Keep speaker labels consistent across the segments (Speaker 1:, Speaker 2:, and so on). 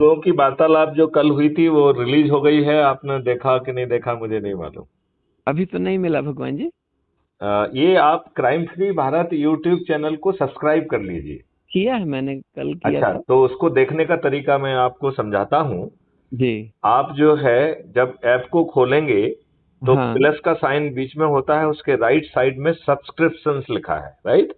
Speaker 1: लोगों की वार्तालाप जो कल हुई थी वो रिलीज हो गई है, आपने देखा कि नहीं देखा मुझे नहीं मालूम।
Speaker 2: अभी तो नहीं मिला भगवान जी।
Speaker 1: ये आप crime free Bharat YouTube channel को सब्सक्राइब कर लीजिए।
Speaker 2: किया है, मैंने कल किया
Speaker 1: अच्छा,
Speaker 2: था।
Speaker 1: तो उसको देखने का तरीका मैं आपको समझाता हूँ।
Speaker 2: जी।
Speaker 1: आप जो है जब ऐप को खोलेंगे तो
Speaker 2: हाँ।
Speaker 1: प्लस का साइन बीच में होता है, उसके राइट साइड में सब्सक्रिप्शंस लिखा है, राइट।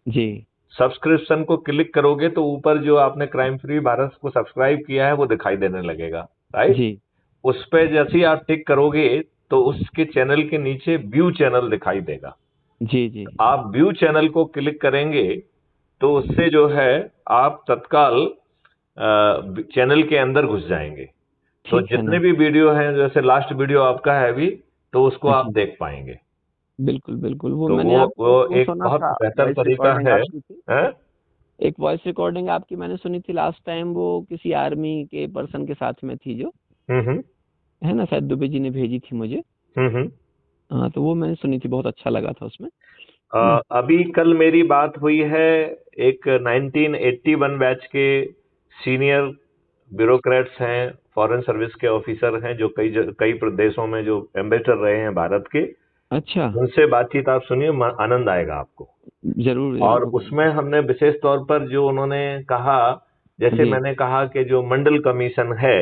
Speaker 2: जी।
Speaker 1: सब्सक्रिप्शन को क्लिक करोगे तो ऊपर जो आपने क्राइम फ्री भारत को सब्सक्राइब किया है वो दिखाई देने लगेगा, राइट।
Speaker 2: जी।
Speaker 1: उस पे जैसे ही आप टिक करोगे तो उसके चैनल के नीचे व्यू चैनल दिखाई देगा।
Speaker 2: जी। जी।
Speaker 1: आप व्यू चैनल को क्लिक करेंगे तो उससे जो है आप तत्काल चैनल के अंदर घुस जाएंगे। तो
Speaker 2: ठीक है
Speaker 1: जितने
Speaker 2: ना।
Speaker 1: भी वीडियो हैं, जैसे लास्ट वीडियो आपका है अभी, तो उसको आप
Speaker 2: जी।
Speaker 1: देख पाएंगे।
Speaker 2: बिल्कुल बिल्कुल, वो
Speaker 1: तो
Speaker 2: मैंने
Speaker 1: वो
Speaker 2: आपकी वो
Speaker 1: एक
Speaker 2: सुना
Speaker 1: बहुत
Speaker 2: था,
Speaker 1: बेहतर
Speaker 2: वॉइस
Speaker 1: तरीका
Speaker 2: रिकॉर्डिंग
Speaker 1: है।
Speaker 2: आपकी थी।
Speaker 1: हैं?
Speaker 2: एक वॉइस रिकॉर्डिंग आपकी मैंने सुनी थी लास्ट टाइम, वो किसी आर्मी के पर्सन के साथ में थी जो,
Speaker 1: हम्म।
Speaker 2: है ना, शायद दुबे जी ने भेजी थी मुझे।
Speaker 1: हम्म।
Speaker 2: हाँ, तो वो मैंने सुनी थी, बहुत अच्छा लगा था उसमें, है ना।
Speaker 1: अभी कल मेरी बात हुई है एक 1981 बैच के सीनियर ब्यूरोक्रेट्स हैं, फॉरेन सर्विस के ऑफिसर हैं, जो कई प्रदेशों में जो एम्बेसडर रहे हैं भारत के।
Speaker 2: अच्छा।
Speaker 1: उनसे बातचीत आप सुनिए, आनंद आएगा आपको।
Speaker 2: जरूर जरूर
Speaker 1: और
Speaker 2: भगवान
Speaker 1: उसमें
Speaker 2: जी।
Speaker 1: हमने विशेष तौर पर जो उन्होंने कहा, जैसे
Speaker 2: जी।
Speaker 1: मैंने कहा कि जो मंडल कमीशन है,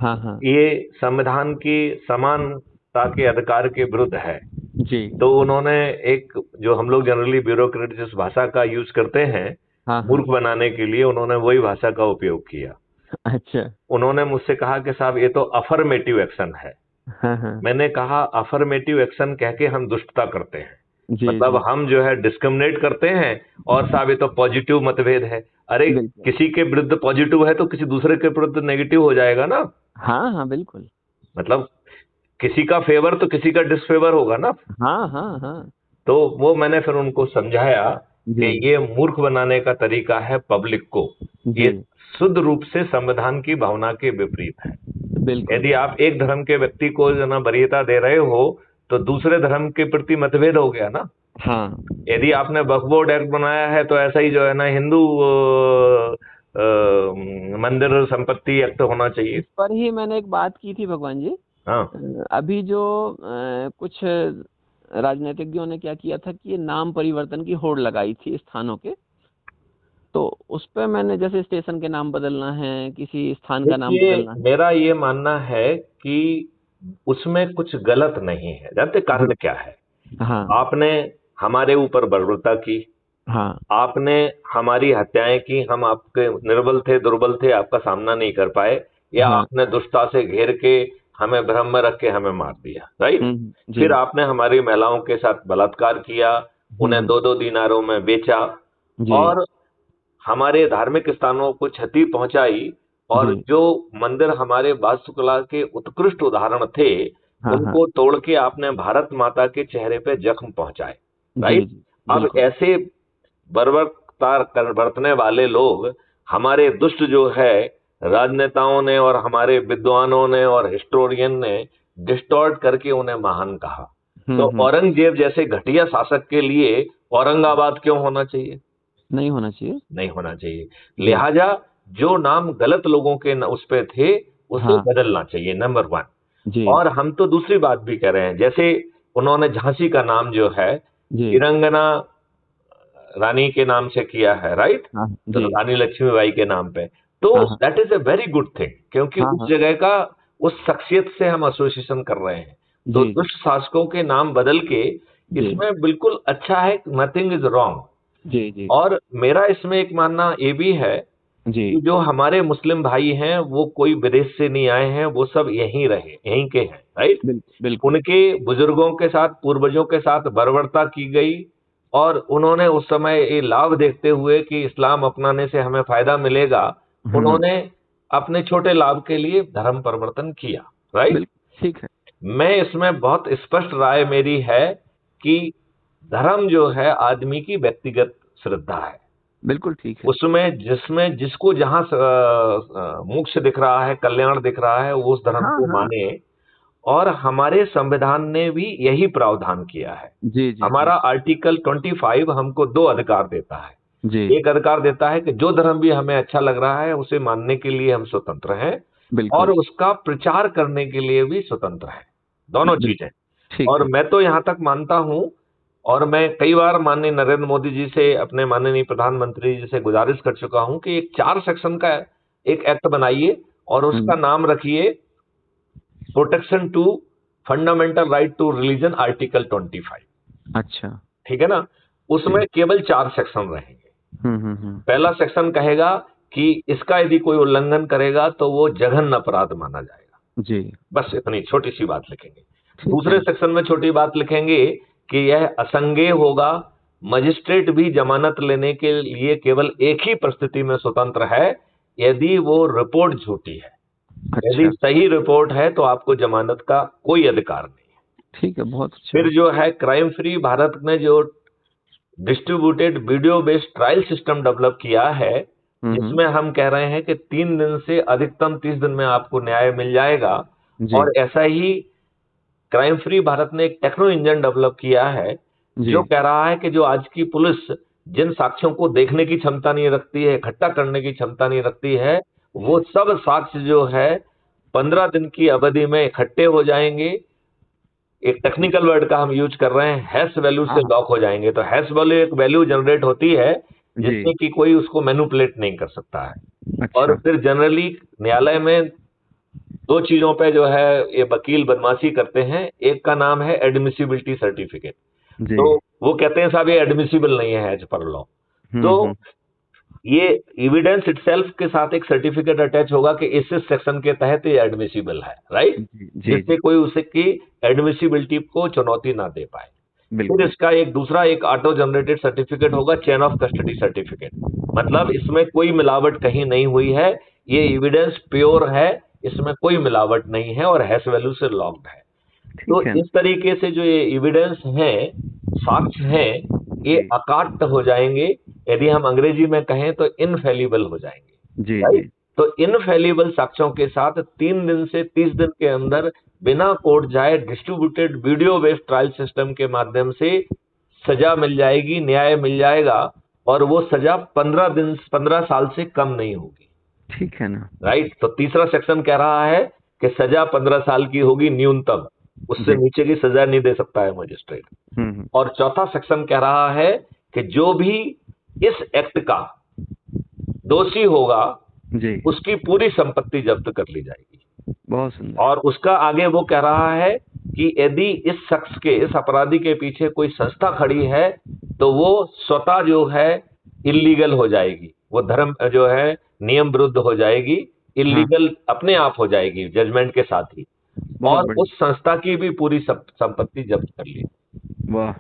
Speaker 2: हाँ हाँ।
Speaker 1: ये संविधान की समानता के अधिकार के विरुद्ध है।
Speaker 2: जी।
Speaker 1: तो उन्होंने एक, जो हम लोग जनरली ब्यूरोक्रेट जिस भाषा का यूज करते हैं
Speaker 2: हाँ हाँ।
Speaker 1: मूर्ख बनाने के लिए, उन्होंने वही भाषा का उपयोग किया।
Speaker 2: अच्छा।
Speaker 1: उन्होंने मुझसे कहा कि साहब ये तो अफर्मेटिव एक्शन है।
Speaker 2: हाँ हाँ।
Speaker 1: मैंने कहा अफर्मेटिव एक्शन कह के हम दुष्टता करते हैं,
Speaker 2: जी
Speaker 1: मतलब
Speaker 2: जी।
Speaker 1: हम जो है डिस्क्रिमिनेट करते हैं। और साहब ये तो पॉजिटिव मतभेद है। अरे,
Speaker 2: बिल्कुल।
Speaker 1: किसी के विरुद्ध पॉजिटिव है तो किसी दूसरे के विरुद्ध नेगेटिव हो जाएगा ना।
Speaker 2: हाँ हाँ बिल्कुल।
Speaker 1: मतलब किसी का फेवर तो किसी का डिसफेवर होगा ना।
Speaker 2: हाँ हाँ हाँ।
Speaker 1: तो वो मैंने फिर उनको समझाया
Speaker 2: जी।
Speaker 1: कि ये मूर्ख बनाने का तरीका है पब्लिक को।
Speaker 2: जी।
Speaker 1: ये शुद्ध रूप से संविधान की भावना के विपरीत है।
Speaker 2: बिल्कुल।
Speaker 1: यदि आप एक धर्म के व्यक्ति को जो ना वरीयता दे रहे हो तो दूसरे धर्म के प्रति मतभेद हो गया ना।
Speaker 2: हाँ।
Speaker 1: यदि आपने वक्फ बोर्ड एक्ट बनाया है तो ऐसा ही जो है ना हिंदू मंदिर संपत्ति एक्ट होना चाहिए।
Speaker 2: इस पर ही मैंने एक बात की थी भगवान जी।
Speaker 1: हाँ।
Speaker 2: अभी जो कुछ राजनीतिज्ञों ने क्या किया था कि ये नाम परिवर्तन की होड़ लगाई थी स्थानों के, तो उस पर मैंने, जैसे स्टेशन के नाम बदलना है, किसी स्थान का नाम
Speaker 1: देखिए,
Speaker 2: बदलना है।
Speaker 1: मेरा ये मानना है कि उसमें कुछ गलत नहीं है। जानते कारण
Speaker 2: जी।
Speaker 1: क्या है?
Speaker 2: हाँ
Speaker 1: आपने हमारे ऊपर बर्बरता की,
Speaker 2: हाँ।
Speaker 1: आपने हमारी हत्याएं की, हम आपके निर्बल थे, दुर्बल थे, आपका सामना नहीं कर पाए, या
Speaker 2: हाँ।
Speaker 1: आपने दुष्टता से घेर के हमें भ्रम में रख के हमें मार दिया, राइट।
Speaker 2: जी।
Speaker 1: फिर आपने हमारी महिलाओं के साथ बलात्कार किया, उन्हें दो दो दीनारों में बेचा,
Speaker 2: जी।
Speaker 1: और हमारे धार्मिक स्थानों को क्षति पहुंचाई, और
Speaker 2: जी।
Speaker 1: जो मंदिर हमारे वास्तुकला के उत्कृष्ट उदाहरण थे
Speaker 2: हाँ हाँ।
Speaker 1: उनको तोड़ के आपने भारत माता के चेहरे पे जख्म पहुंचाए,
Speaker 2: जी
Speaker 1: राइट।
Speaker 2: जी।
Speaker 1: अब
Speaker 2: बिल्कुल।
Speaker 1: ऐसे बर्बरता बरतने वाले लोग, हमारे दुष्ट जो है राजनेताओं ने और हमारे विद्वानों ने और हिस्टोरियन ने डिस्टॉर्ट करके उन्हें महान कहा। तो
Speaker 2: हम्म।
Speaker 1: औरंगजेब जैसे घटिया शासक के लिए औरंगाबाद क्यों होना चाहिए?
Speaker 2: नहीं होना चाहिए।
Speaker 1: नहीं होना चाहिए।
Speaker 2: जी।
Speaker 1: लिहाजा जो नाम गलत लोगों के उस पे थे उसे
Speaker 2: हाँ।
Speaker 1: बदलना चाहिए, नंबर वन।
Speaker 2: जी।
Speaker 1: और हम तो दूसरी बात भी कह रहे हैं, जैसे उन्होंने झांसी का नाम जो है
Speaker 2: जी।
Speaker 1: वीरंगना रानी के नाम से किया है, राइट।
Speaker 2: हाँ।
Speaker 1: तो
Speaker 2: जी।
Speaker 1: रानी लक्ष्मीबाई के नाम पे, तो
Speaker 2: हाँ हाँ।
Speaker 1: That is a very good thing, क्योंकि
Speaker 2: हाँ
Speaker 1: उस
Speaker 2: हाँ।
Speaker 1: जगह का, उस शख्सियत से हम एसोसिएशन कर रहे हैं। तो
Speaker 2: जी जी।
Speaker 1: दुष्ट शासकों के नाम बदल के,
Speaker 2: जी।
Speaker 1: इसमें बिल्कुल अच्छा है, नथिंग इज रॉन्ग।
Speaker 2: जी जी।
Speaker 1: और मेरा इसमें एक मानना ये भी है
Speaker 2: जी।
Speaker 1: कि जो हमारे मुस्लिम भाई हैं वो कोई विदेश से नहीं आए हैं, वो सब यहीं रहे, यहीं के हैं, राइट।
Speaker 2: बिल्कुल।
Speaker 1: उनके बुजुर्गों के साथ, पूर्वजों के साथ बर्बरता की गई, और उन्होंने उस समय ये लाभ देखते हुए कि इस्लाम अपनाने से हमें फायदा मिलेगा,
Speaker 2: हम्म।
Speaker 1: उन्होंने अपने छोटे लाभ के लिए धर्म परिवर्तन किया, राइट।
Speaker 2: बिल्कुल ठीक है।
Speaker 1: मैं इसमें बहुत स्पष्ट राय मेरी है कि धर्म जो है आदमी की व्यक्तिगत श्रद्धा है।
Speaker 2: बिल्कुल ठीक है।
Speaker 1: उसमें जिसमें जिसको जहां मोक्ष दिख रहा है, कल्याण दिख रहा है, वो उस धर्म
Speaker 2: हाँ
Speaker 1: को
Speaker 2: हाँ।
Speaker 1: माने। और हमारे संविधान ने भी यही प्रावधान किया है।
Speaker 2: जी जी। जी।
Speaker 1: हमारा आर्टिकल 25 हमको दो अधिकार देता है।
Speaker 2: जी
Speaker 1: एक अधिकार देता है कि जो धर्म भी हमें अच्छा लग रहा है उसे मानने के लिए हम स्वतंत्र हैं, और
Speaker 2: बिल्कुल
Speaker 1: उसका प्रचार करने के लिए भी स्वतंत्र है, दोनों चीजें।
Speaker 2: ठीक
Speaker 1: और
Speaker 2: है।
Speaker 1: मैं तो यहां तक मानता हूं, और मैं कई बार माननीय नरेंद्र मोदी जी से, अपने माननीय प्रधानमंत्री जी से गुजारिश कर चुका हूं कि एक 4 सेक्शन का एक एक्ट बनाइए और उसका नाम रखिए protection to fundamental right to religion article 25।
Speaker 2: अच्छा।
Speaker 1: ठीक है ना? उसमें केवल 4 सेक्शन रहेंगे। पहला सेक्शन कहेगा कि इसका यदि कोई उल्लंघन करेगा तो वो जघन्य अपराध माना जाएगा।
Speaker 2: जी
Speaker 1: बस इतनी छोटी सी बात लिखेंगे।
Speaker 2: ठीक
Speaker 1: दूसरे
Speaker 2: है।
Speaker 1: सेक्शन में छोटी बात लिखेंगे कि यह असंज्ञेय होगा, मजिस्ट्रेट भी जमानत लेने के लिए केवल एक ही परिस्थिति में स्वतंत्र है, यदि वो रिपोर्ट झूठी है। यदि
Speaker 2: अच्छा
Speaker 1: सही रिपोर्ट है तो आपको जमानत का कोई अधिकार नहीं है।
Speaker 2: ठीक है, बहुत अच्छा।
Speaker 1: फिर जो है क्राइम फ्री भारत ने जो distributed video based trial system develop किया है, जिसमें हम कह रहे हैं कि 3 दिन से अधिकतम 30 दिन में आपको न्याय मिल जाएगा।
Speaker 2: जी
Speaker 1: और ऐसा ही क्राइम फ्री भारत ने एक टेक्नो इंजन डेवलप किया है,
Speaker 2: जी
Speaker 1: जो कह रहा है कि जो आज की पुलिस जिन साक्ष्यों को देखने की क्षमता नहीं रखती है, इकट्ठा करने की क्षमता नहीं रखती है, वो सब साक्ष्य जो है 15 दिन की अवधि में इकट्ठे हो जाएंगे। एक टेक्निकल वर्ड का हम यूज कर रहे हैं, हैश वैल्यू से
Speaker 2: हाँ
Speaker 1: लॉक हो जाएंगे। तो हैश वैल्यू एक वैल्यू जनरेट होती है
Speaker 2: जी
Speaker 1: जिससे कि कोई उसको मैनिपुलेट नहीं कर सकता है। और
Speaker 2: अच्छा
Speaker 1: फिर जनरली न्यायालय में 2 चीजों पे जो है ये वकील बदमाशी करते हैं। एक का नाम है एडमिसिबिलिटी सर्टिफिकेट।
Speaker 2: जी
Speaker 1: तो वो कहते हैं साहब ये एडमिसिबल नहीं है एज पर लॉ। तो
Speaker 2: हम्म।
Speaker 1: ये एविडेंस इटसेल्फ के साथ एक सर्टिफिकेट अटैच होगा कि इस सेक्शन के तहत ये एडमिसिबल है, राइट?
Speaker 2: जी जी
Speaker 1: जिससे कोई उसकी एडमिसिबिलिटी को चुनौती ना दे पाए। फिर
Speaker 2: बिल्कुल
Speaker 1: इसका एक दूसरा एक ऑटो जनरेटेड सर्टिफिकेट होगा, चेन ऑफ कस्टडी सर्टिफिकेट। मतलब इसमें कोई मिलावट कहीं नहीं हुई है, ये एविडेंस प्योर है, इसमें कोई मिलावट नहीं है और हैश वैल्यू से लॉक्ड है। तो
Speaker 2: ठीक है।
Speaker 1: इस तरीके से जो ये एविडेंस हैं, साक्ष्य हैं, ये
Speaker 2: जी
Speaker 1: अकाट्य हो जाएंगे। यदि हम अंग्रेजी में कहें तो इनफेलिबल हो जाएंगे,
Speaker 2: जी
Speaker 1: राइट?
Speaker 2: जी
Speaker 1: तो इनफेलिबल साक्ष्यों के साथ 3 दिन से 30 दिन के अंदर बिना कोर्ट जाए distributed video based trial system के माध्यम से सजा मिल जाएगी, न्याय मिल जाएगा। और वो सजा 15 साल से कम नहीं होगी,
Speaker 2: ठीक है ना।
Speaker 1: राइट? तो तीसरा सेक्शन कह रहा है कि सजा 15 साल की होगी न्यूनतम, उससे
Speaker 2: जी
Speaker 1: नीचे की सजा नहीं दे सकता है मजिस्ट्रेट।
Speaker 2: हम्म।
Speaker 1: और चौथा सेक्शन कह रहा है कि जो भी इस एक्ट का दोषी होगा
Speaker 2: जी
Speaker 1: उसकी पूरी संपत्ति जब्त कर ली जाएगी।
Speaker 2: बहुत सुंदर।
Speaker 1: और उसका आगे वो कह रहा है कि यदि इस शख्स के, इस अपराधी के पीछे कोई संस्था खड़ी है तो वो स्वतः जो है इलीगल हो जाएगी, वो धर्म जो है नियम विरुद्ध हो जाएगी,
Speaker 2: हाँ
Speaker 1: इलीगल अपने आप हो जाएगी जजमेंट के साथ ही।
Speaker 2: बहुत
Speaker 1: और
Speaker 2: बढ़िया।
Speaker 1: उस संस्था की भी पूरी संपत्ति जब्त कर ली।
Speaker 2: वाह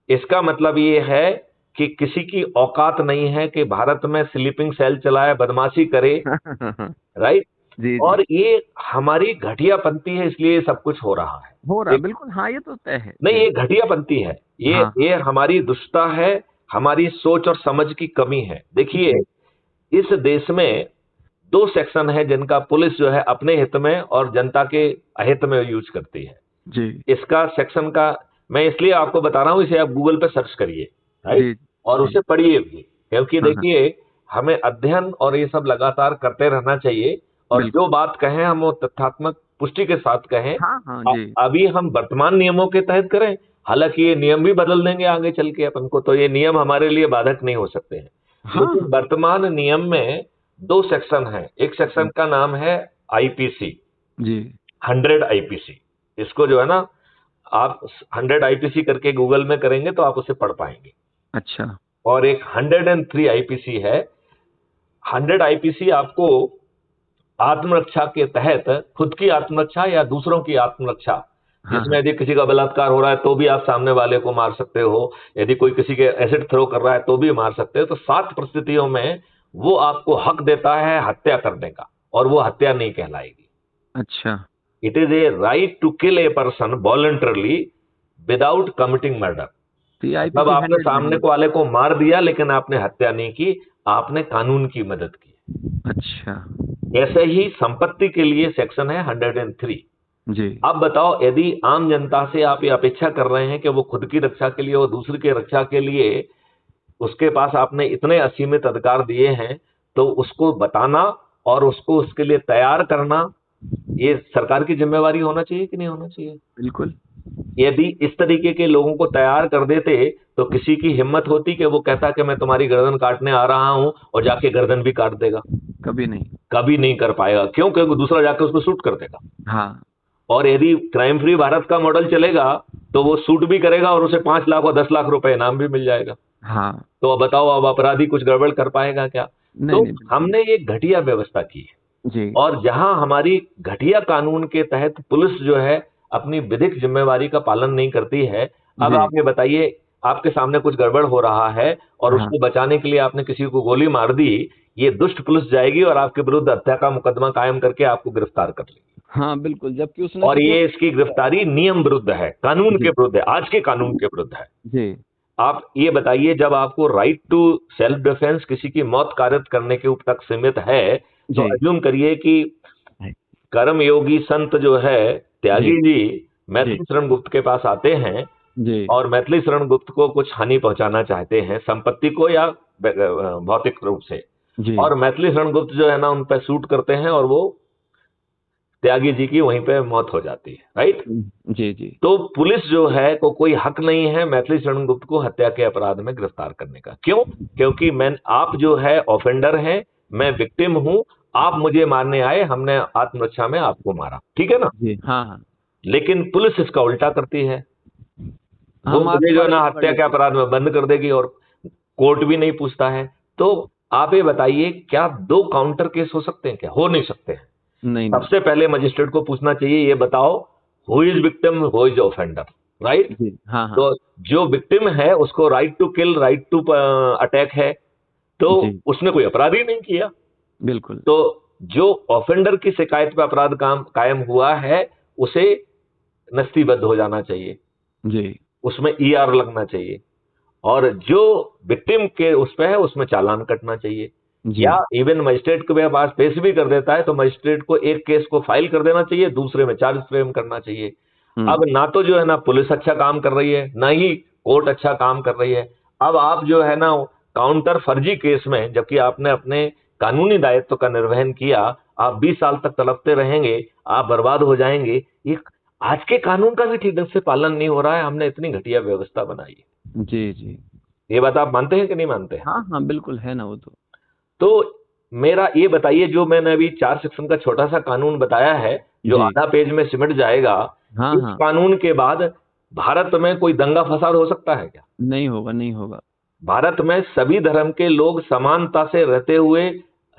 Speaker 1: इसका मतलब ये है कि किसी की औकात नहीं है कि भारत में स्लीपिंग सेल चलाए, बदमाशी करे, राइट?
Speaker 2: जी जी
Speaker 1: और ये हमारी घटियापंती है, इसलिए ये सब कुछ हो रहा है।
Speaker 2: हो रहा बिल्कुल, हाँ ये तो तय है
Speaker 1: नहीं,
Speaker 2: जी।
Speaker 1: ये घटियापंती है,
Speaker 2: हाँ
Speaker 1: ये हमारी दुष्टता है, हमारी सोच और समझ की कमी है। देखिए,
Speaker 2: जी
Speaker 1: इस देश में 2 सेक्शन है जिनका पुलिस जो है अपने हित में और जनता के अहित में यूज करती है।
Speaker 2: जी
Speaker 1: इसका सेक्शन का मैं इसलिए आपको बता रहा हूं, इसे आप गूगल पे सर्च करिए, राइट?
Speaker 2: जी
Speaker 1: और
Speaker 2: जी
Speaker 1: उसे पढ़िए भी, क्योंकि
Speaker 2: हाँ हाँ
Speaker 1: देखिए हमें अध्ययन और ये सब लगातार करते रहना चाहिए। और
Speaker 2: बिल्कुल।
Speaker 1: जो बात कहें हम वो तथ्यात्मक पुष्टि के साथ कहें।
Speaker 2: हाँ हाँ जी
Speaker 1: अभी हम वर्तमान नियमों के तहत करें, हालांकि ये नियम भी बदल देंगे आगे चल के अपन को, तो ये नियम हमारे लिए बाधक नहीं हो सकते हैं।
Speaker 2: हाँ
Speaker 1: लेकिन
Speaker 2: हाँ
Speaker 1: वर्तमान नियम में 2 सेक्शन है। एक सेक्शन का नाम है आईपीसी,
Speaker 2: जी
Speaker 1: 100 आईपीसी। इसको जो है ना, आप 100 आईपीसी करके गूगल में करेंगे तो आप उसे पढ़ पाएंगे।
Speaker 2: अच्छा
Speaker 1: और एक 103 आईपीसी है। 100 आईपीसी आपको आत्मरक्षा के तहत खुद की आत्मरक्षा या दूसरों की आत्मरक्षा,
Speaker 2: हाँ
Speaker 1: जिसमें
Speaker 2: हाँ
Speaker 1: यदि किसी का बलात्कार हो रहा है तो भी आप सामने वाले को मार सकते हो, यदि कोई किसी के एसिड थ्रो कर रहा है तो भी मार सकते हो। तो 7 परिस्थितियों में वो आपको हक देता है हत्या करने का, और वो हत्या नहीं कहलाएगी।
Speaker 2: अच्छा
Speaker 1: it is a right to kill a person voluntarily without committing murder.
Speaker 2: तो ये
Speaker 1: मतलब
Speaker 2: आईपीसी
Speaker 1: आपने
Speaker 2: 100 नहीं
Speaker 1: सामने
Speaker 2: है।
Speaker 1: वाले को मार दिया लेकिन आपने हत्या नहीं की, आपने कानून की मदद की।
Speaker 2: अच्छा
Speaker 1: ऐसे ही संपत्ति के लिए सेक्शन है 103।
Speaker 2: जी
Speaker 1: अब बताओ, यदि आम जनता से आप ये अपेक्षा कर रहे हैं कि वो खुद की रक्षा के लिए और दूसरे की रक्षा के लिए उसके पास आपने इतने असीमित अधिकार दिए हैं, तो उसको बताना और उसको उसके लिए तैयार करना, ये सरकार की जिम्मेवारी होना चाहिए कि नहीं होना चाहिए?
Speaker 2: बिल्कुल।
Speaker 1: यदि इस तरीके के लोगों को तैयार कर देते तो किसी की हिम्मत होती कि वो कहता कि मैं तुम्हारी गर्दन काटने आ रहा हूं, और जाके गर्दन भी काट देगा?
Speaker 2: कभी नहीं।
Speaker 1: कभी नहीं कर पाएगा। क्यों? क्योंकि दूसरा जाके उसको शूट कर देगा।
Speaker 2: हाँ।
Speaker 1: और यदि क्राइम फ्री भारत का मॉडल चलेगा तो वो शूट भी करेगा और उसे 5 लाख और 10 लाख रुपए इनाम भी मिल जाएगा।
Speaker 2: हाँ।
Speaker 1: तो अब बताओ, अब अपराधी कुछ गड़बड़ कर पाएगा क्या?
Speaker 2: नहीं
Speaker 1: तो
Speaker 2: नहीं, बिल्कुल।
Speaker 1: हमने एक घटिया व्यवस्था की है,
Speaker 2: जी
Speaker 1: और जहां हमारी घटिया कानून के तहत पुलिस जो है अपनी विधिक जिम्मेवारी का पालन नहीं करती है। अब
Speaker 2: जी।
Speaker 1: आप ये बताइए, आपके सामने कुछ गड़बड़ हो रहा है और
Speaker 2: हाँ
Speaker 1: उसको बचाने के लिए आपने किसी को गोली मार दी, ये दुष्ट पुलिस जाएगी और आपके विरुद्ध हत्या का मुकदमा कायम करके आपको गिरफ्तार कर लेगी।
Speaker 2: हाँ, बिल्कुल, जबकि उसने
Speaker 1: और
Speaker 2: सिर्फ
Speaker 1: ये इसकी गिरफ्तारी नियम विरुद्ध है, कानून के
Speaker 2: जी
Speaker 1: विरुद्ध है, आज के कानून के विरुद्ध है।
Speaker 2: जी
Speaker 1: आप ये बताइए, जब आपको राइट टू सेल्फ डिफेंस किसी की मौत कारित करने के तक सीमित है, तो
Speaker 2: जी
Speaker 1: अज्यूम करिए कि कर्मयोगी संत जो है त्यागी
Speaker 2: जी
Speaker 1: जी
Speaker 2: जी
Speaker 1: मैथिली शरण गुप्त के पास आते हैं
Speaker 2: जी
Speaker 1: और मैथिली शरण गुप्त को कुछ हानि पहुंचाना चाहते हैं, संपत्ति को या भौतिक रूप से।
Speaker 2: जी
Speaker 1: और मैथिली शरण गुप्त जो है ना, उन पर शूट करते हैं और वो त्यागी जी की वहीं पे मौत हो जाती है, राइट?
Speaker 2: जी जी
Speaker 1: तो पुलिस जो है को कोई हक नहीं है मैथिली शरण गुप्त को हत्या के अपराध में गिरफ्तार करने का। क्यों? क्योंकि आप जो है ऑफेंडर हैं, मैं विक्टिम हूं, आप मुझे मारने आए, हमने आत्मरक्षा में आपको मारा, ठीक है ना?
Speaker 2: जी। हाँ हाँ,
Speaker 1: लेकिन पुलिस इसका उल्टा करती है, वो
Speaker 2: हम
Speaker 1: मुझे
Speaker 2: आपके
Speaker 1: जो है
Speaker 2: बारे
Speaker 1: ना
Speaker 2: में पढ़
Speaker 1: हत्या के
Speaker 2: लेते हैं।
Speaker 1: अपराध में बंद कर देगी और कोर्ट भी नहीं पूछता है। तो आप ये बताइए, क्या दो काउंटर केस हो सकते हैं? क्या हो नहीं सकते हैं?
Speaker 2: नहीं नहीं।
Speaker 1: सबसे पहले मजिस्ट्रेट को पूछना चाहिए, ये बताओ who is victim, who is offender, right?
Speaker 2: जी हाँ हाँ।
Speaker 1: तो जो विक्टिम है उसको right to kill, right to attack है, तो
Speaker 2: जी
Speaker 1: उसने कोई अपराध ही नहीं किया।
Speaker 2: बिल्कुल।
Speaker 1: तो जो ऑफेंडर की शिकायत पे अपराध कायम हुआ है, उसे नस्तीबद्ध हो जाना चाहिए,
Speaker 2: जी
Speaker 1: उसमें ईआर लगना चाहिए, और जो विक्टिम के उस पे है उसमें चालान कटना चाहिए।
Speaker 2: जी।
Speaker 1: या इवन मजिस्ट्रेट के पास पेश भी कर देता है तो मजिस्ट्रेट को एक केस को फाइल कर देना चाहिए, दूसरे में चार्ज फ्रेम करना चाहिए। अब ना तो जो है ना पुलिस अच्छा काम कर रही है, ना ही कोर्ट अच्छा काम कर रही है। अब आप जो है ना काउंटर फर्जी केस में, जबकि आपने अपने कानूनी दायित्व का निर्वहन किया, आप 20 साल तक तड़पते रहेंगे, आप बर्बाद हो जाएंगे। ये आज के कानून का भी ठीक ढंग से पालन नहीं हो रहा है, हमने इतनी घटिया व्यवस्था बनाई है।
Speaker 2: जी जी।
Speaker 1: ये बात आप मानते हैं कि नहीं मानते हैं?
Speaker 2: हाँ हाँ, बिल्कुल है ना वो तो।
Speaker 1: तो मेरा ये बताइए, जो मैंने अभी 4 सेक्शन का छोटा सा कानून बताया है, जो
Speaker 2: जी
Speaker 1: आधा पेज में सिमट जाएगा,
Speaker 2: हाँ
Speaker 1: इस
Speaker 2: हाँ।
Speaker 1: कानून के बाद भारत में कोई दंगा फसाद हो सकता है क्या?
Speaker 2: नहीं होगा, नहीं होगा।
Speaker 1: भारत में सभी धर्म के लोग समानता से रहते हुए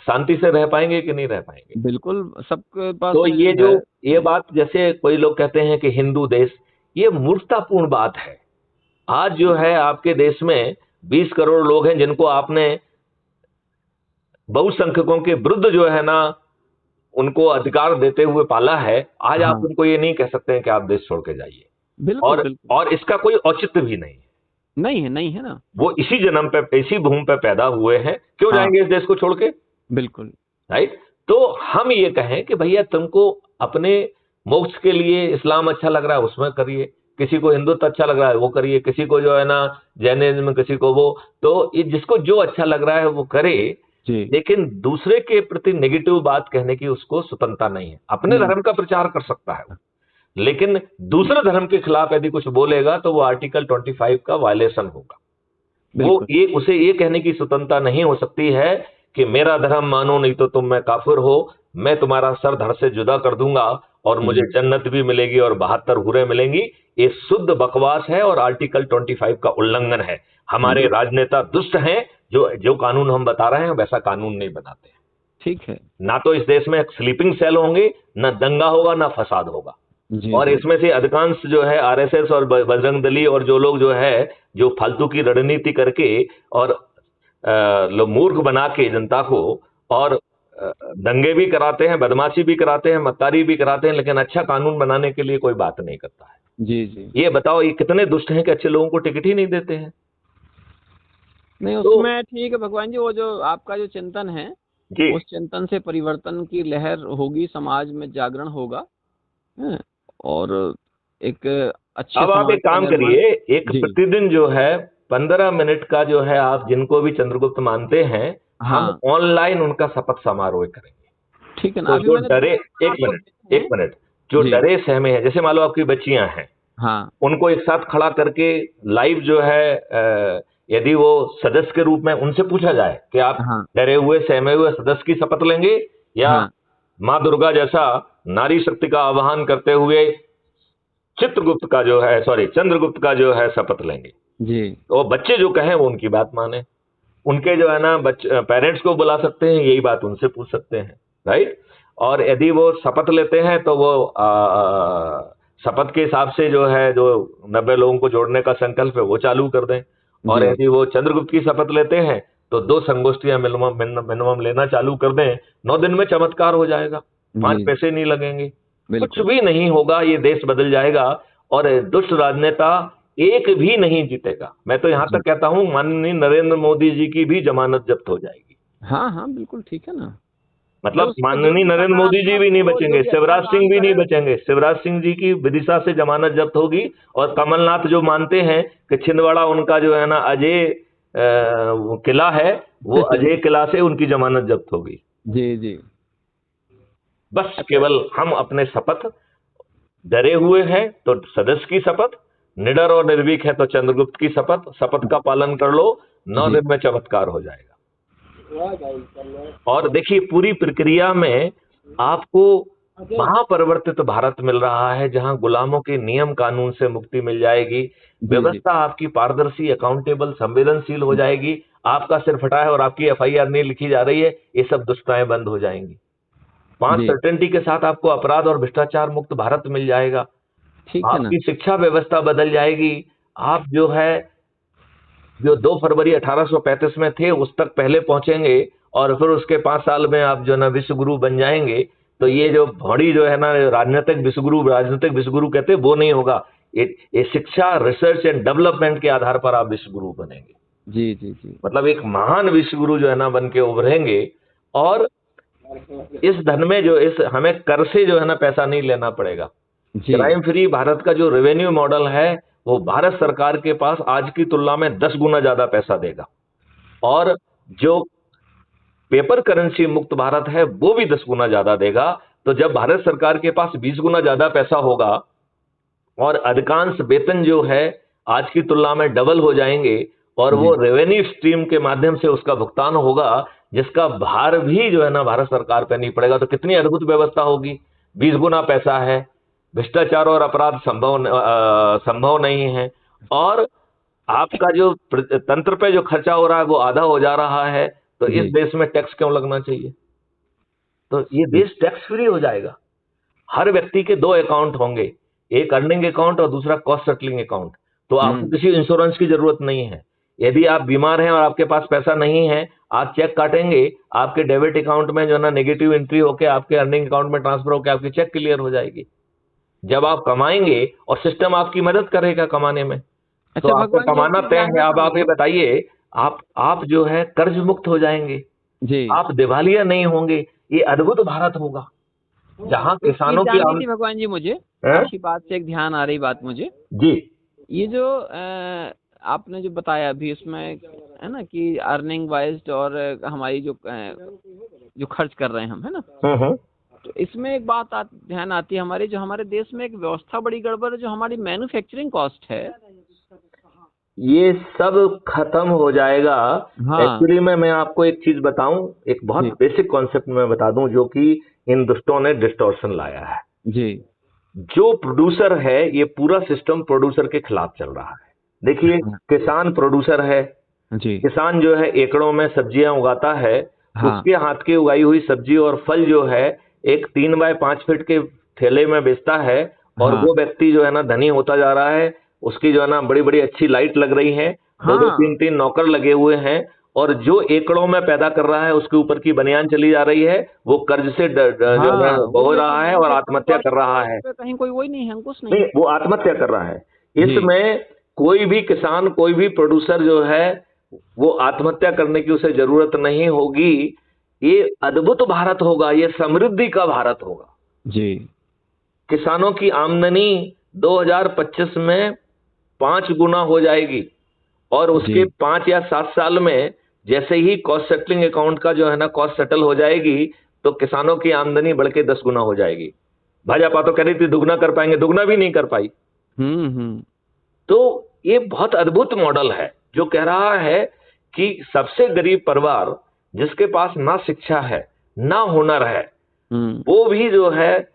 Speaker 1: शांति से रह पाएंगे कि नहीं रह पाएंगे?
Speaker 2: बिल्कुल, सबके पास
Speaker 1: तो
Speaker 2: में
Speaker 1: ये
Speaker 2: जो
Speaker 1: जो
Speaker 2: है।
Speaker 1: ये बात, जैसे कोई लोग कहते हैं कि हिंदू देश, ये मूर्खतापूर्ण बात है। आज जो है आपके देश में 20 करोड़ लोग हैं जिनको आपने बहुसंख्यकों के विरुद्ध जो है ना उनको अधिकार देते हुए पाला है। आज आप
Speaker 2: हाँ,
Speaker 1: उनको ये नहीं कह सकते हैं कि आप देश छोड़ के जाइए।
Speaker 2: बिल्कुल
Speaker 1: और
Speaker 2: बिल्कुल।
Speaker 1: और इसका कोई औचित्य भी नहीं है।
Speaker 2: नहीं है, नहीं है ना।
Speaker 1: वो इसी जन्म पे, इसी भूमि पे पैदा हुए हैं, क्यों
Speaker 2: हाँ,
Speaker 1: जाएंगे इस देश को छोड़ के?
Speaker 2: बिल्कुल।
Speaker 1: राइट? तो हम ये कहें कि भैया तुमको अपने मोक्ष के लिए इस्लाम अच्छा लग रहा है उसमें करिए, किसी को हिंदुत्व अच्छा लग रहा है वो करिए, किसी को जो है ना जैनिज्म, किसी को वो, तो ये जिसको जो अच्छा लग रहा है वो करे।
Speaker 2: जी।
Speaker 1: लेकिन दूसरे के प्रति नेगेटिव बात कहने की उसको स्वतंत्रता नहीं है। अपने
Speaker 2: नहीं,
Speaker 1: धर्म का प्रचार कर सकता है वो, लेकिन दूसरे धर्म के खिलाफ यदि कुछ बोलेगा तो वो आर्टिकल 25 का वायलेशन होगा। वो
Speaker 2: बिल्कुल।
Speaker 1: ये उसे ये कहने की स्वतंत्रता नहीं हो सकती है कि मेरा धर्म मानो नहीं तो तुम में काफिर हो, मैं तुम्हारा सर धड़ से जुदा कर दूंगा और मुझे
Speaker 2: जी,
Speaker 1: जन्नत भी मिलेगी और 72 हुरें मिलेंगी। ये शुद्ध बकवास है और आर्टिकल 25 का उल्लंघन है। हमारे
Speaker 2: बिल
Speaker 1: राजनेता दुष्ट हैं, जो जो कानून हम बता रहे हैं वैसा कानून नहीं बनाते हैं।
Speaker 2: ठीक है।
Speaker 1: ना तो इस देश में स्लीपिंग सेल होंगे, ना दंगा होगा, ना फसाद होगा।
Speaker 2: जी,
Speaker 1: और
Speaker 2: जी।
Speaker 1: इसमें से अधिकांश जो है आरएसएस और बजरंग दली और जो लोग जो है जो फालतू की रणनीति करके और मूर्ख बना के जनता को, और दंगे भी कराते हैं, बदमाशी भी कराते हैं, मत्तारी भी कराते हैं, लेकिन अच्छा कानून बनाने के लिए कोई बात नहीं करता है।
Speaker 2: जी, जी।
Speaker 1: ये बताओ, ये कितने दुष्ट हैं कि अच्छे लोगों को टिकट ही नहीं देते हैं?
Speaker 2: नहीं,
Speaker 1: तो
Speaker 2: उसमें ठीक है भगवान जी, वो जो आपका जो चिंतन है,
Speaker 1: जी,
Speaker 2: उस चिंतन से परिवर्तन की लहर होगी, समाज में जागरण होगा, हैं? और एक अच्छे
Speaker 1: अब आप
Speaker 2: समाज
Speaker 1: एक
Speaker 2: का
Speaker 1: काम
Speaker 2: निर्माण।
Speaker 1: करिए, एक
Speaker 2: जी,
Speaker 1: प्रतिदिन जो है 15 मिनट का जो है, आप जिनको भी चंद्रगुप्त मानते हैं, हम
Speaker 2: हाँ
Speaker 1: ऑनलाइन उनका शपथ समारोह करेंगे।
Speaker 2: ठीक है ना,
Speaker 1: तो
Speaker 2: अभी
Speaker 1: जो
Speaker 2: मैंने
Speaker 1: डरे,
Speaker 2: आपको
Speaker 1: एक मिनट,
Speaker 2: भेजे
Speaker 1: एक
Speaker 2: हैं।
Speaker 1: मिनट, जो
Speaker 2: जी
Speaker 1: डरे सहमे हैं, जैसे मान लो आपकी बच्चियां हैं,
Speaker 2: हाँ
Speaker 1: उनको एक साथ खड़ा करके लाइव जो है, यदि वो सदस्य के रूप में उनसे पूछा जाए कि आप
Speaker 2: हाँ
Speaker 1: डरे हुए सहमे हुए सदस्य की शपथ लेंगे या
Speaker 2: हाँ
Speaker 1: माँ दुर्गा जैसा नारी शक्ति का आह्वान करते हुए चित्रगुप्त का जो है, सॉरी, चंद्रगुप्त का जो है शपथ लेंगे।
Speaker 2: जी
Speaker 1: तो बच्चे जो कहें वो उनकी बात माने, उनके जो है ना पेरेंट्स को बुला सकते हैं, यही बात उनसे पूछ सकते हैं, राइट। और यदि वो शपथ लेते हैं तो वो शपथ के हिसाब से जो है, जो 90 लोगों को जोड़ने का संकल्प है वो चालू कर दें। और
Speaker 2: जी
Speaker 1: यदि वो चंद्रगुप्त की शपथ लेते हैं तो 2 संगोष्ठियां मिनिमम मिनिमम लेना चालू कर दें। 9 दिन में चमत्कार हो जाएगा, 5
Speaker 2: जी
Speaker 1: पैसे नहीं लगेंगे, कुछ
Speaker 2: बिल्कुल।
Speaker 1: भी नहीं होगा, ये देश बदल जाएगा और दुष्ट राजनेता एक भी नहीं जीतेगा। मैं तो यहां
Speaker 2: जी
Speaker 1: तक कहता हूं, माननीय नरेंद्र मोदी जी की भी जमानत जब्त हो जाएगी।
Speaker 2: हाँ हाँ बिल्कुल ठीक है ना। जो
Speaker 1: मतलब
Speaker 2: उसमें जो
Speaker 1: माननीय
Speaker 2: भी
Speaker 1: नरेंद्र मोदी जी
Speaker 2: सकारात्मक
Speaker 1: भी नहीं
Speaker 2: हो, जो
Speaker 1: बचेंगे,
Speaker 2: भी अच्छा
Speaker 1: शिवराज
Speaker 2: काम
Speaker 1: सिंह भी नहीं
Speaker 2: करे।
Speaker 1: बचेंगे, शिवराज सिंह जी की विदिशा से जमानत जब्त होगी। और कमलनाथ जो मानते हैं कि छिंदवाड़ा उनका जो है ना अजय वो किला है, वो अजय किला से उनकी जमानत जब्त होगी।
Speaker 2: जी जी
Speaker 1: बस
Speaker 2: अच्छा
Speaker 1: केवल हम अपने शपथ, डरे हुए हैं तो सदस्य की शपथ, निडर और निर्भीक है तो चंद्रगुप्त की शपथ, शपथ का पालन कर लो, 9
Speaker 2: जी
Speaker 1: दिन में चमत्कार हो जाएगा। और देखिए, पूरी प्रक्रिया में आपको महापरिवर्तित भारत मिल रहा है, जहां गुलामों के नियम कानून से मुक्ति मिल जाएगी,
Speaker 2: जी जी
Speaker 1: व्यवस्था आपकी पारदर्शी, अकाउंटेबल, संवेदनशील हो जाएगी। आपका सिर फटा है और आपकी एफआईआर नहीं लिखी जा रही है, ये सब दुष्टताएं बंद हो जाएंगी। 5
Speaker 2: जी
Speaker 1: सर्टेनिटी के साथ आपको अपराध और भ्रष्टाचार मुक्त भारत मिल जाएगा।
Speaker 2: ठीक है ना।
Speaker 1: आपकी शिक्षा व्यवस्था बदल जाएगी। आप जो है, जो 2 फरवरी 1835 में थे उस तक पहले पहुंचेंगे और फिर उसके 5 साल में आप जो ना विश्व गुरु बन जाएंगे। तो ये जो भौड़ी जो है ना, राजनीतिक विश्व गुरु कहते हैं, वो नहीं होगा। ये शिक्षा, रिसर्च एंड डेवलपमेंट के आधार पर आप विश्व गुरु बनेंगे।
Speaker 2: जी जी जी
Speaker 1: मतलब एक महान विश्व गुरु जो है ना बन के उभरेंगे। और इस धन में जो इस हमें कर से जो है ना पैसा नहीं लेना पड़ेगा।
Speaker 2: जी
Speaker 1: क्राइम फ्री भारत का जो रेवेन्यू मॉडल है, वो भारत सरकार के पास आज की तुलना में 10 गुना ज्यादा पैसा देगा। और जो पेपर करेंसी मुक्त भारत है, वो भी 10 गुना ज्यादा देगा। तो जब भारत सरकार के पास 20 गुना ज्यादा पैसा होगा और अधिकांश वेतन जो है आज की तुलना में डबल हो जाएंगे, और वो
Speaker 2: जी
Speaker 1: रेवेन्यू स्ट्रीम के माध्यम से उसका भुगतान होगा, जिसका भार भी जो है ना भारत सरकार पे नहीं पड़ेगा, तो कितनी अद्भुत व्यवस्था होगी। 20 गुना पैसा है, भ्रष्टाचार और अपराध संभव नहीं है। और आपका जो तंत्र पे जो खर्चा हो रहा है वो आधा हो जा रहा है। तो इस
Speaker 2: जी
Speaker 1: देश में टैक्स क्यों लगना चाहिए? तो ये देश टैक्स फ्री हो जाएगा। हर व्यक्ति के 2 अकाउंट होंगे, एक अर्निंग अकाउंट और दूसरा कॉस्ट सेटलिंग अकाउंट। तो आपको किसी इंश्योरेंस की जरूरत नहीं है। यदि आप बीमार हैं और आपके पास पैसा नहीं है, आप चेक काटेंगे, आपके डेबिट अकाउंट में जो है ना नेगेटिव एंट्री होकर आपके अर्निंग अकाउंट में ट्रांसफर होकर आपकी चेक क्लियर हो जाएगी। जब आप कमाएंगे और सिस्टम आपकी मदद करेगा कमाने में, तो
Speaker 2: अच्छा
Speaker 1: आपका
Speaker 2: भगवान जी, एक
Speaker 1: कमाना
Speaker 2: चीज
Speaker 1: तय है।
Speaker 2: जानना
Speaker 1: अब आप ये
Speaker 2: चाहूंगा।
Speaker 1: बताइए, आप जो है कर्ज मुक्त हो जाएंगे,
Speaker 2: जी
Speaker 1: आप दिवालिया नहीं होंगे। ये अद्भुत भारत होगा जहां
Speaker 2: एक चीज
Speaker 1: किसानों की
Speaker 2: जाननी थी भगवान जी मुझे,
Speaker 1: हैं?
Speaker 2: आपकी बात से एक ध्यान आ रही बात मुझे।
Speaker 1: जी।
Speaker 2: ये जो आपने जो बताया अभी उसमें है ना कि अर्निंग वाइज और हमारी जो जो खर्च कर रहे हैं हम, है ना,
Speaker 1: हम्म।
Speaker 2: तो इसमें एक बात ध्यान आती है हमारे, जो हमारे देश में एक व्यवस्था बड़ी गड़बड़ है, जो हमारी मैन्युफैक्चरिंग कॉस्ट है।
Speaker 1: ये सब खत्म हो जाएगा।
Speaker 2: हाँ
Speaker 1: एक्चुअली में मैं आपको एक चीज बताऊं, एक बहुत
Speaker 2: जी
Speaker 1: बेसिक कॉन्सेप्ट में बता दूं, जो कि इन दुष्टों ने डिस्टॉर्शन लाया है।
Speaker 2: जी
Speaker 1: जो प्रोड्यूसर है, ये पूरा सिस्टम प्रोड्यूसर के खिलाफ चल रहा है। देखिए,
Speaker 2: हाँ
Speaker 1: किसान प्रोड्यूसर है।
Speaker 2: जी
Speaker 1: किसान जो है एकड़ों में सब्जियां उगाता है।
Speaker 2: हाँ
Speaker 1: उसके हाथ की उगाई हुई सब्जी और फल जो है एक 3 बाय 5 फीट के थैले में बेचता है। और
Speaker 2: हाँ
Speaker 1: वो व्यक्ति जो है ना धनी होता जा रहा है। उसकी जो है ना बड़ी बड़ी अच्छी लाइट लग रही है, 2-2
Speaker 2: हाँ
Speaker 1: 3-3 नौकर लगे हुए हैं। और जो एकड़ों में पैदा कर रहा है उसके ऊपर की बनियान चली जा रही है, वो कर्ज से जो है
Speaker 2: हाँ
Speaker 1: बह
Speaker 2: वही है कि
Speaker 1: रहा है और
Speaker 2: मैन्युफैक्चरिंग
Speaker 1: आत्महत्या
Speaker 2: कॉस्ट
Speaker 1: कर रहा है।
Speaker 2: पे कहीं कोई वही नहीं है, अंकुश नहीं
Speaker 1: नहीं,
Speaker 2: है।
Speaker 1: वो आत्महत्या कर रहा है।
Speaker 2: जी
Speaker 1: इसमें कोई भी किसान, कोई भी प्रोड्यूसर जो है, वो आत्महत्या करने की उसे जरूरत नहीं होगी। ये अद्भुत भारत होगा, ये समृद्धि का भारत होगा।
Speaker 2: जी
Speaker 1: किसानों की आमदनी 2025 में 5 गुना हो जाएगी। और उसके
Speaker 2: जी
Speaker 1: 5 या 7 साल में जैसे ही कॉस्ट सेटलिंग अकाउंट का जो है ना कॉस्ट सेटल हो जाएगी, तो किसानों की आमदनी बढ़ के 10 गुना हो जाएगी। भाजपा तो कह रही थी दुगना कर पाएंगे, दुगना भी नहीं कर पाई।
Speaker 2: हम्म।
Speaker 1: तो ये बहुत अद्भुत मॉडल है जो कह रहा है कि सबसे गरीब परिवार जिसके पास ना शिक्षा है ना हुनर है, वो भी जो है,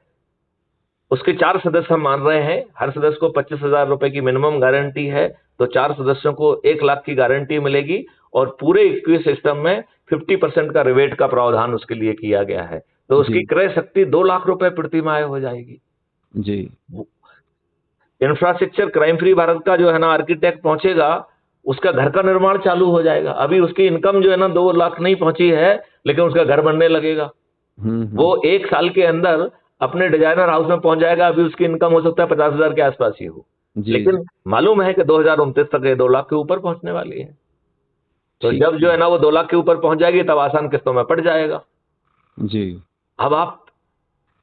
Speaker 1: उसके 4 सदस्य हम मान रहे हैं, हर सदस्य को 25,000 रुपए की मिनिमम गारंटी है, तो 4 सदस्यों को 1 लाख की गारंटी मिलेगी और पूरे इक्विटी सिस्टम में 50% का रिबेट का प्रावधान उसके लिए किया गया है। तो उसकी
Speaker 2: जी
Speaker 1: क्रय शक्ति 2 लाख रुपए प्रति माह हो जाएगी।
Speaker 2: जी
Speaker 1: इंफ्रास्ट्रक्चर क्राइम फ्री भारत का जो है ना आर्किटेक्ट पहुंचेगा, उसका घर का निर्माण चालू हो जाएगा। अभी उसकी इनकम जो है ना 2 लाख नहीं पहुंची है, लेकिन उसका घर बनने लगेगा। वो 1 साल के अंदर अपने डिजाइनर हाउस में पहुंच जाएगा। अभी उसकी इनकम हो सकता है 50,000 के आसपास ही हो,
Speaker 2: जी
Speaker 1: लेकिन मालूम है कि 2029 तक ये 2 लाख के ऊपर पहुंचने वाली है। तो
Speaker 2: ठीक
Speaker 1: जब जो है ना वो 2 लाख के ऊपर पहुंच जाएगी, तब आसान किस्तों में पड़ जाएगा।
Speaker 2: जी
Speaker 1: अब आप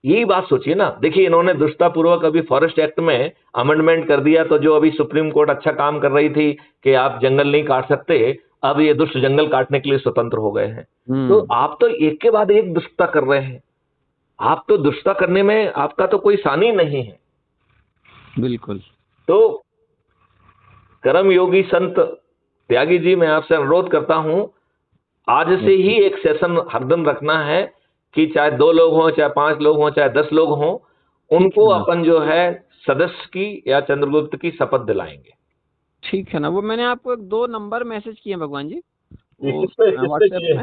Speaker 1: यही बात सोचिए ना, देखिए इन्होंने दुष्टतापूर्वक अभी फॉरेस्ट एक्ट में अमेंडमेंट कर दिया, तो जो अभी सुप्रीम कोर्ट अच्छा काम कर रही थी कि आप जंगल नहीं काट सकते, अब ये दुष्ट जंगल काटने के लिए स्वतंत्र हो गए हैं। तो आप तो एक के बाद एक दुष्टता कर रहे हैं। आप तो दुष्टता करने में आपका तो कोई सानी नहीं है।
Speaker 2: बिल्कुल।
Speaker 1: तो कर्म योगी संत त्यागी जी, मैं आपसे अनुरोध करता हूं, आज से ही एक सेशन हरदम रखना है कि चाहे 2 लोग हों, चाहे 5 लोग हों, चाहे 10 लोग हों, उनको
Speaker 2: है ना।
Speaker 1: अपन जो है सदस्य की या चंद्रगुप्त की शपथ दिलाएंगे।
Speaker 2: ठीक है ना, वो मैंने आपको 2 नंबर मैसेज किए भगवान जी,
Speaker 1: ये
Speaker 2: वो
Speaker 1: किस पे
Speaker 2: व्हाट्सएप
Speaker 1: किए
Speaker 2: में,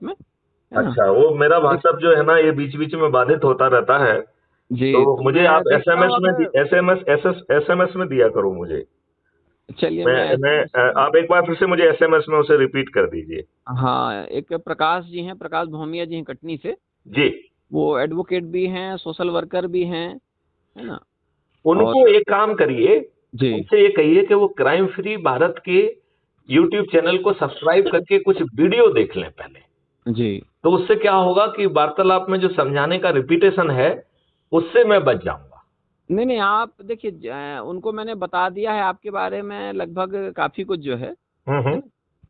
Speaker 1: हैं?
Speaker 2: है ना।
Speaker 1: अच्छा, वो मेरा व्हाट्सएप जो है ना ये बीच बीच में बाधित होता रहता है,
Speaker 2: जी
Speaker 1: तो
Speaker 2: तो
Speaker 1: मुझे
Speaker 2: मैं
Speaker 1: आप
Speaker 2: देखता हूँ अगर,
Speaker 1: एसएमएस में दिया करो मुझे।
Speaker 2: चलिए मैं
Speaker 1: मैं
Speaker 2: SMS में,
Speaker 1: आप एक बार फिर से मुझे एसएमएस में उसे रिपीट कर दीजिए।
Speaker 2: हाँ, एक प्रकाश जी हैं, प्रकाश भौमिया जी हैं कटनी से,
Speaker 1: जी,
Speaker 2: वो एडवोकेट भी हैं, सोशल वर्कर भी हैं, है ना।
Speaker 1: उनको
Speaker 2: और
Speaker 1: एक काम करिए,
Speaker 2: जी
Speaker 1: उनसे ये कहिए कि वो क्राइम फ्री भारत के यूट्यूब चैनल को सब्सक्राइब करके कुछ वीडियो देख लें पहले।
Speaker 2: जी
Speaker 1: तो उससे क्या होगा कि वार्तालाप में जो समझाने का रिपीटेशन है, उससे मैं बच जाऊंगा।
Speaker 2: नहीं नहीं, आप देखिए उनको मैंने बता दिया है आपके बारे में लगभग काफी कुछ जो है
Speaker 1: हम्म।
Speaker 2: ना।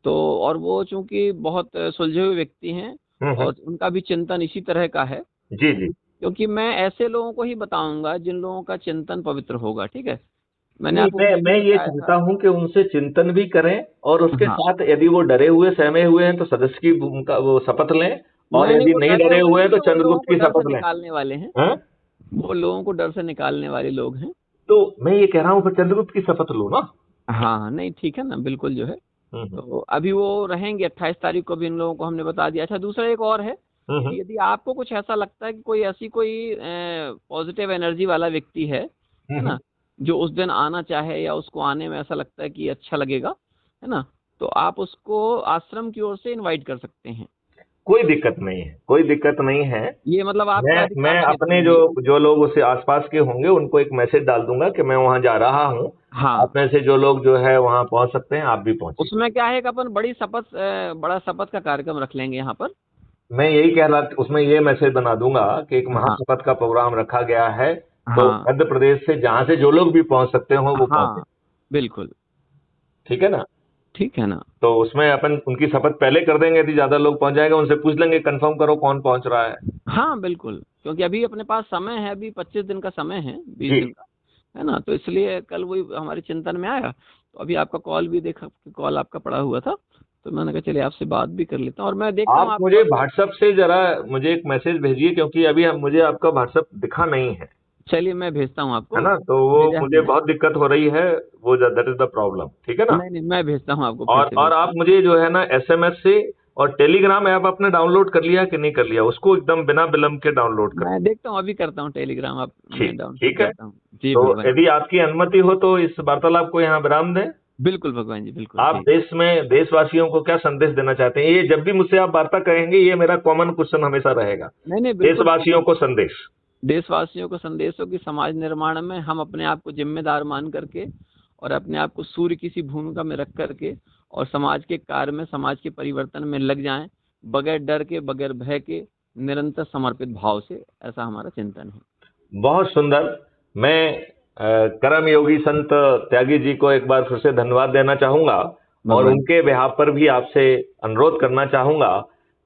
Speaker 2: तो और वो चूंकि बहुत सुलझे हुए व्यक्ति हैं
Speaker 1: हम्म।
Speaker 2: और उनका भी चिंतन इसी तरह का है,
Speaker 1: जी जी।
Speaker 2: क्योंकि मैं ऐसे लोगों को ही बताऊंगा जिन लोगों का चिंतन पवित्र होगा। ठीक है, मैंने
Speaker 1: नहीं,
Speaker 2: आपको
Speaker 1: मैं
Speaker 2: पहले
Speaker 1: ये
Speaker 2: बताया
Speaker 1: चाहता
Speaker 2: था।
Speaker 1: हूं कि उनसे चिंतन भी करें, और उसके
Speaker 2: हाँ,
Speaker 1: साथ यदि वो डरे हुए सहमे हुए हैं तो सदस्य की भूमिका वो शपथ लें, और
Speaker 2: नहीं नहीं,
Speaker 1: यदि
Speaker 2: वो
Speaker 1: नहीं
Speaker 2: डरे
Speaker 1: डरे
Speaker 2: हुए
Speaker 1: हुए हैं
Speaker 2: नहीं
Speaker 1: तो
Speaker 2: है, वो लोगों
Speaker 1: चंद्रगुप्त
Speaker 2: को
Speaker 1: की
Speaker 2: डर से
Speaker 1: शपथ लें।
Speaker 2: निकालने वाले हैं।
Speaker 1: हाँ?
Speaker 2: वो लोगों को डर से निकालने वाले लोग हैं।
Speaker 1: तो मैं ये कह रहा हूं फिर चंद्रगुप्त की शपथ लो ना।
Speaker 2: हाँ हाँ, नहीं ठीक है ना, बिल्कुल जो है।
Speaker 1: हम्म।
Speaker 2: तो अभी वो रहेंगे 28 तारीख को भी इन लोगों को हमने बता दिया। अच्छा, दूसरा एक और है
Speaker 1: हम्म।
Speaker 2: कि यदि आपको कुछ ऐसा लगता है कि कोई ऐसी कोई पॉजिटिव एनर्जी वाला व्यक्ति है
Speaker 1: हम्म।
Speaker 2: ना, जो उस दिन आना चाहे या उसको आने में ऐसा लगता है कि अच्छा लगेगा, है ना, तो आप उसको आश्रम की ओर से इनवाइट कर सकते हैं।
Speaker 1: कोई दिक्कत नहीं है, कोई दिक्कत नहीं है।
Speaker 2: ये मतलब आपका
Speaker 1: मैं
Speaker 2: अधिकार क्षेत्र
Speaker 1: अपने
Speaker 2: है
Speaker 1: जो
Speaker 2: ये।
Speaker 1: जो लोग उससे आसपास के होंगे उनको एक मैसेज डाल दूंगा कि मैं वहां जा रहा हूं।
Speaker 2: हाँ,
Speaker 1: आप में से जो लोग जो है वहां पहुंच सकते हैं, आप भी पहुंचिए।
Speaker 2: उसमें क्या है कि अपन बड़ा शपथ का कार्यक्रम रख लेंगे यहाँ पर।
Speaker 1: मैं यही कह रहा था, उसमें ये मैसेज बना दूंगा कि एक
Speaker 2: हाँ
Speaker 1: महाशपथ का प्रोग्राम रखा गया है, तो
Speaker 2: हाँ
Speaker 1: मध्य प्रदेश से जहां से जो लोग भी पहुंच सकते हो वो पहुंचे।
Speaker 2: हाँ, बिल्कुल।
Speaker 1: ठीक है ना?
Speaker 2: ठीक है ना।
Speaker 1: तो उसमें अपन उनकी शपथ पहले कर देंगे, यदि ज्यादा लोग पहुंच जाएंगे उनसे पूछ लेंगे कंफर्म करो कौन पहुंच रहा है।
Speaker 2: हाँ बिल्कुल, क्योंकि अभी अपने पास समय है, अभी 25 दिन का समय है, 20
Speaker 1: जी।
Speaker 2: दिन का, है ना। तो इसलिए कल वही हमारे चिंतन में आया, तो अभी आपका कॉल भी देखा, कॉल आपका पड़ा हुआ था, तो मैंने कहा चलिए आपसे बात भी कर लेता हूँ, और मैं देखता हूँ
Speaker 1: आप मुझे
Speaker 2: आपको अभी।
Speaker 1: व्हाट्सएप से जरा मुझे एक मैसेज भेजिए, क्योंकि अभी मुझे आपका व्हाट्सएप दिखा नहीं है।
Speaker 2: चलिए मैं भेजता हूँ
Speaker 1: है
Speaker 2: आपको।
Speaker 1: ना? तो वो
Speaker 2: भेजा है
Speaker 1: मुझे
Speaker 2: मैंने।
Speaker 1: बहुत दिक्कत हो रही है, वो दैट इज द प्रॉब्लम। ठीक है ना?
Speaker 2: नहीं नहीं, मैं भेजता हूँ आपको, फिर से
Speaker 1: और
Speaker 2: भेजता
Speaker 1: आप
Speaker 2: हूँ।
Speaker 1: मुझे जो है ना एसएमएस से, और टेलीग्राम ऐप आपने डाउनलोड कर लिया कि नहीं कर लिया, उसको एकदम बिना विलंब के डाउनलोड कर।
Speaker 2: मैं देखता हूँ, अभी करता हूँ टेलीग्राम, आप मैं
Speaker 1: ठीक,
Speaker 2: डाउनलोड
Speaker 1: ठीक है।
Speaker 2: करता हूँ। जी
Speaker 1: तो
Speaker 2: भगवान जी।
Speaker 1: यदि आपकी अनुमति हो तो इस वार्तालाप को यहाँ विराम दें।
Speaker 2: बिल्कुल भगवान जी, बिल्कुल
Speaker 1: आप
Speaker 2: जी।
Speaker 1: देश में देशवासियों को क्या संदेश देना चाहते हैं? ये जब भी मुझसे आप वार्ता करेंगे, ये मेरा कॉमन क्वेश्चन हमेशा रहेगा।
Speaker 2: नहीं नहीं, बिल्कुल
Speaker 1: देशवासियों
Speaker 2: बिल्कुल।
Speaker 1: को संदेश।
Speaker 2: देशवासियों को संदेशों की समाज निर्माण में हम अपने आप को जिम्मेदार मान करके और अपने आप को सूर्य की सी भूमिका में रख करके और समाज के कार्य में, समाज के परिवर्तन में लग जाएं, बगैर डर के, बगैर भय के, निरंतर समर्पित भाव से। ऐसा हमारा चिंतन है।
Speaker 1: बहुत सुंदर। मैं कर्म योगी संत त्यागी जी को एक बार फिर से धन्यवाद देना चाहूंगा और उनके बिहाफ पर भी आपसे अनुरोध करना चाहूंगा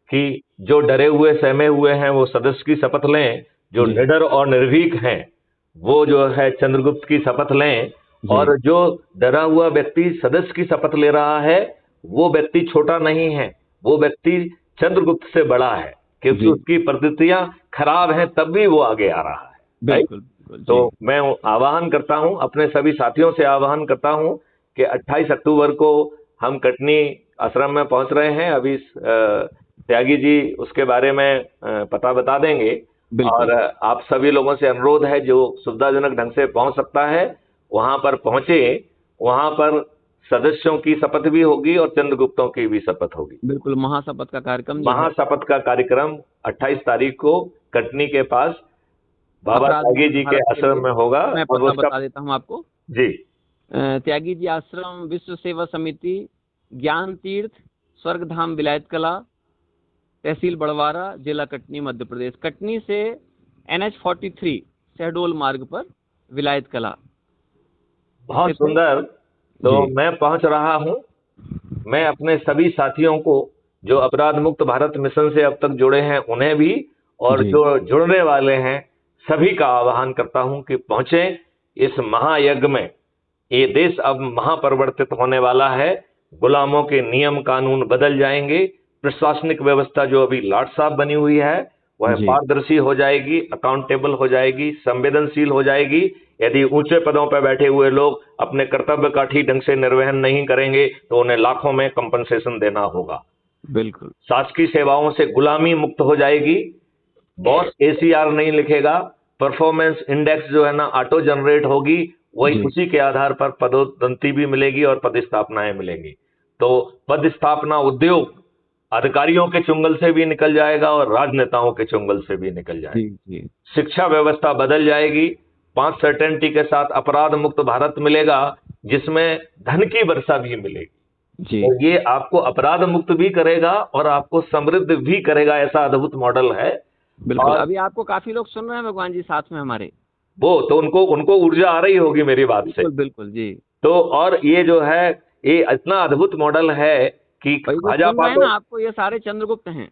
Speaker 1: कि जो डरे हुए सहमे हुए हैं वो सदस्य की शपथ लें, जो निडर और निर्भीक हैं वो जो है चंद्रगुप्त की शपथ लें, और जो डरा हुआ व्यक्ति सदस्य की शपथ ले रहा है वो व्यक्ति छोटा नहीं है, वो व्यक्ति चंद्रगुप्त से बड़ा है, क्योंकि उसकी परिस्थितियां खराब हैं तब भी वो आगे आ रहा है।
Speaker 2: बिल्कुल।
Speaker 1: तो मैं आह्वान करता हूं, अपने सभी साथियों से आह्वान करता हूं कि 28 अक्टूबर को हम कटनी आश्रम में पहुंच रहे हैं। अभी त्यागी जी उसके बारे में पता बता देंगे, और आप सभी लोगों से अनुरोध है जो सुविधाजनक ढंग से पहुंच सकता है वहां पर पहुंचे। वहां पर सदस्यों की शपथ भी होगी और चंद्रगुप्तों की भी शपथ होगी।
Speaker 2: बिल्कुल, महाशपथ का कार्यक्रम,
Speaker 1: महाशपथ का कार्यक्रम 28 तारीख को कटनी के पास बाबा त्यागी जी के आश्रम में होगा।
Speaker 2: मैं पता बता देता हूं आपको
Speaker 1: जी।
Speaker 2: त्यागी जी आश्रम, विश्व सेवा समिति, ज्ञान तीर्थ, स्वर्ग धाम, विलायत कला, तहसील बड़वारा, जिला कटनी, मध्य प्रदेश। कटनी से NH43 शहडोल मार्ग पर, विलायत कला।
Speaker 1: बहुत सुंदर। तो मैं पहुंच रहा हूं। मैं अपने सभी साथियों को जो अपराध मुक्त भारत मिशन से अब तक जुड़े हैं उन्हें भी, और जो जुड़ने वाले हैं सभी का आह्वान करता हूं कि पहुंचें इस महायज्ञ में। ये देश अब महापरिवर्तित होने वाला है। गुलामों के नियम कानून बदल जाएंगे। प्रशासनिक व्यवस्था जो अभी लाट साहब बनी हुई है वह पारदर्शी हो जाएगी, अकाउंटेबल हो जाएगी, संवेदनशील हो जाएगी। यदि ऊंचे पदों पर बैठे हुए लोग अपने कर्तव्य का ठीक ढंग से निर्वहन नहीं करेंगे तो उन्हें लाखों में कंपनसेशन देना होगा।
Speaker 2: बिल्कुल।
Speaker 1: शासकीय सेवाओं से गुलामी मुक्त हो जाएगी। बॉस ACR नहीं लिखेगा, परफॉर्मेंस इंडेक्स जो है ना ऑटो जनरेट होगी, वही उसी के आधार पर पदोन्नति भी मिलेगी और पदस्थापनाएं मिलेंगी। तो पदस्थापना उद्योग अधिकारियों के चुंगल से भी निकल जाएगा और राजनेताओं के चुंगल से भी निकल जाएगा। शिक्षा व्यवस्था बदल जाएगी। 5 सर्टेनिटी के साथ अपराध मुक्त भारत मिलेगा जिसमें धन की वर्षा भी मिलेगी। तो ये आपको अपराध मुक्त भी करेगा और आपको समृद्ध भी करेगा। ऐसा अद्भुत मॉडल है।
Speaker 2: बिल्कुल। अभी आपको काफी लोग सुन रहे हैं भगवान जी साथ में हमारे,
Speaker 1: वो तो उनको ऊर्जा आ रही होगी मेरी बात से।
Speaker 2: बिल्कुल जी।
Speaker 1: तो और ये जो है ये इतना अद्भुत मॉडल है कि भाजपा
Speaker 2: तो आपको ये सारे चंद्रगुप्त हैं।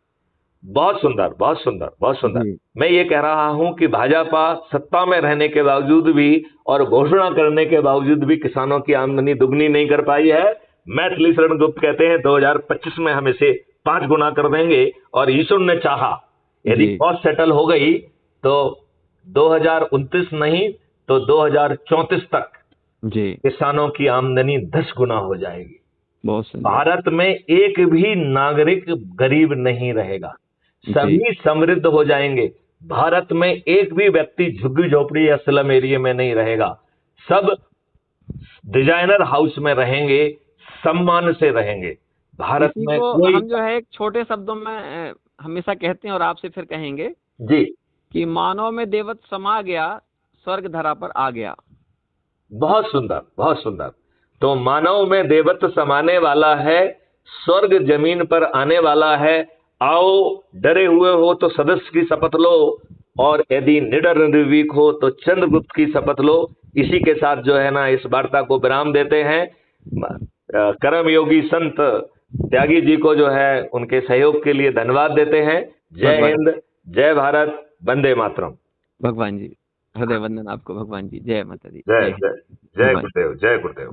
Speaker 1: बहुत सुंदर, बहुत सुंदर, बहुत सुंदर। मैं ये कह रहा हूं कि भाजपा सत्ता में रहने के बावजूद भी और घोषणा करने के बावजूद भी किसानों की आमदनी दुगनी नहीं कर पाई है। मैथिली शरण गुप्त कहते हैं 2025 में हम इसे 5 गुना कर देंगे, और ईश्वर ने चाहा यदि कॉस्ट सेटल हो गई तो 2029 नहीं तो 2034 तक किसानों की आमदनी 10 गुना हो जाएगी। भारत में एक भी नागरिक गरीब नहीं रहेगा, सभी समृद्ध हो जाएंगे। भारत में एक भी व्यक्ति झुग्गी झोपड़ी या स्लम एरिया में नहीं रहेगा, सब डिजाइनर हाउस में रहेंगे, सम्मान से रहेंगे। भारत में कोई,
Speaker 2: हम जो है एक छोटे शब्दों में हमेशा कहते हैं और आपसे फिर कहेंगे
Speaker 1: जी
Speaker 2: कि मानव में देवत्व समा गया, स्वर्ग धरा पर आ गया।
Speaker 1: बहुत सुंदर, बहुत सुंदर। तो मानव में देवत्व समाने वाला है, स्वर्ग जमीन पर आने वाला है। आओ, डरे हुए हो तो सदस्य की शपथ लो, और यदि निडर निर्भीक हो तो चंद्रगुप्त की शपथ लो। इसी के साथ जो है ना इस वार्ता को विराम देते हैं। कर्म योगी संत त्यागी जी को जो है उनके सहयोग के लिए धन्यवाद देते हैं। जय हिंद, जय भारत, वंदे मातरम।
Speaker 2: भगवान जी हृदय वंदन आपको। भगवान जी, जय माता दी।
Speaker 1: जय गुरुदेव, जय गुरुदेव।